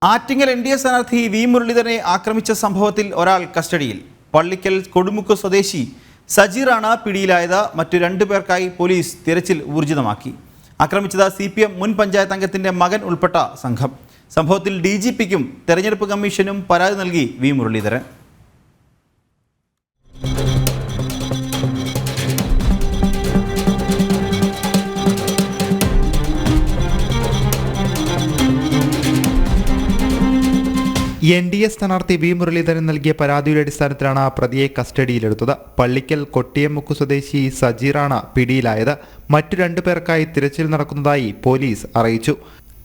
Attingal NDA സ്ഥാനാർത്ഥി V മുരളീധരനെ ആക്രമിച്ച സംഭവത്തിൽ ഒരാൾ കസ്റ്റഡിയിൽ. പള്ളിക്കൽ കൊടുമുക്ക് സ്വദേശി സജീറാണ് പിടിയിലായത്. മറ്റു 2 പേർക്കായി പോലീസ് തിരച്ചിൽ ഊർജിതമാക്കി. ആക്രമിച്ചത് CPM മുൻ പഞ്ചായത്ത് അംഗത്തിന്റെ മകൻ ഉൾപ്പെട്ട സംഘം. സംഭവത്തിൽ DGPക്കും തെരഞ്ഞെടുപ്പ് കമ്മീഷനും പരാതി നൽകി വി മുരളീധരൻ. NDA സ്ഥാനാർത്ഥി വി മുരളീധരൻ നൽകിയ പരാതിയുടെ അടിസ്ഥാനത്തിലാണ് പ്രതിയെ കസ്റ്റഡിയിലെടുത്തത്. പള്ളിക്കൽ കൊട്ടിയമുക്ക് സ്വദേശി സജീറാണ് പിടിയിലായത്. മറ്റു 2 പേർക്കായി തിരച്ചിൽ നടക്കുന്നതായി പോലീസ് അറിയിച്ചു.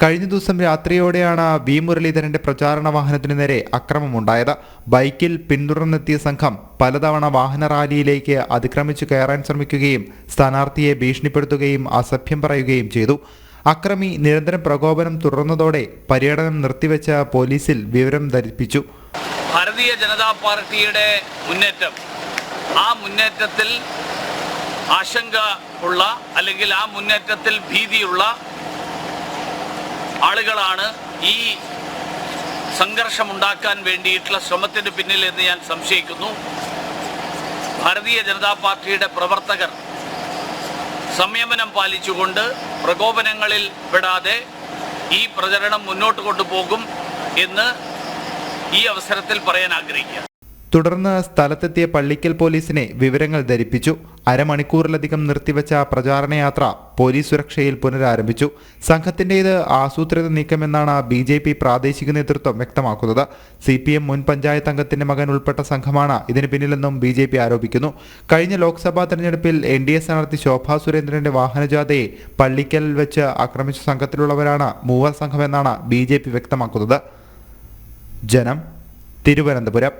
കഴിഞ്ഞ ദിവസം രാത്രിയോടെയാണ് വി മുരളീധരന്റെ പ്രചാരണ വാഹനത്തിനു നേരെ അക്രമമുണ്ടായത്. ബൈക്കിൽ പിന്തുടർന്നെത്തിയ സംഘം പലതവണ വാഹന റാലിയിലേക്ക് അതിക്രമിച്ചു കയറാൻ ശ്രമിക്കുകയും സ്ഥാനാർത്ഥിയെ ഭീഷണിപ്പെടുത്തുകയും അസഭ്യം പറയുകയും ചെയ്തു. അക്രമി നിരന്തരം പ്രകോപനം തുടർന്നതോടെ പര്യടനം നിർത്തിവെച്ച പോലീസിൽ വിവരം ധരിപ്പിച്ചു. ഭാരതീയ ജനതാ പാർട്ടിയുടെ മുന്നേറ്റം, ആ മുന്നേറ്റത്തിൽ ആശങ്ക ഉള്ള അല്ലെങ്കിൽ ആ മുന്നേറ്റത്തിൽ ഭീതിയുള്ള ആളുകളാണ് ഈ സംഘർഷമുണ്ടാക്കാൻ വേണ്ടിയിട്ടുള്ള ശ്രമത്തിന് പിന്നിൽ എന്ന് ഞാൻ സംശയിക്കുന്നു. ഭാരതീയ ജനതാ പാർട്ടിയുടെ പ്രവർത്തകർ സംയമനം പാലിച്ചുകൊണ്ട് പ്രകോപനങ്ങളിൽ പെടാതെ ഈ പ്രചരണം മുന്നോട്ട് കൊണ്ടുപോകും എന്ന് ഈ അവസരത്തിൽ പറയാൻ ആഗ്രഹിക്കുക. തുടർന്ന് സ്ഥലത്തെത്തിയ പള്ളിക്കൽ പോലീസിനെ വിവരങ്ങൾ ധരിപ്പിച്ചു. അരമണിക്കൂറിലധികം നിർത്തിവെച്ച പ്രചാരണ യാത്ര പോലീസ് സുരക്ഷയിൽ പുനരാരംഭിച്ചു. സംഘത്തിൻ്റേത് ആസൂത്രിത നീക്കമെന്നാണ് BJP പ്രാദേശിക നേതൃത്വം വ്യക്തമാക്കുന്നത്. CPM മുൻ പഞ്ചായത്ത് അംഗത്തിന്റെ മകൻ ഉൾപ്പെട്ട സംഘമാണ് ഇതിന് പിന്നിലെന്നും BJP ആരോപിക്കുന്നു. കഴിഞ്ഞ ലോക്സഭാ തെരഞ്ഞെടുപ്പിൽ NDA സ്ഥാനാർത്ഥി ശോഭാ സുരേന്ദ്രന്റെ വാഹനജാഥയെ പള്ളിക്കൽ വെച്ച് ആക്രമിച്ച സംഘത്തിലുള്ളവരാണ് മൂവർ സംഘമെന്നാണ് BJP വ്യക്തമാക്കുന്നത്. ജനം, തിരുവനന്തപുരം.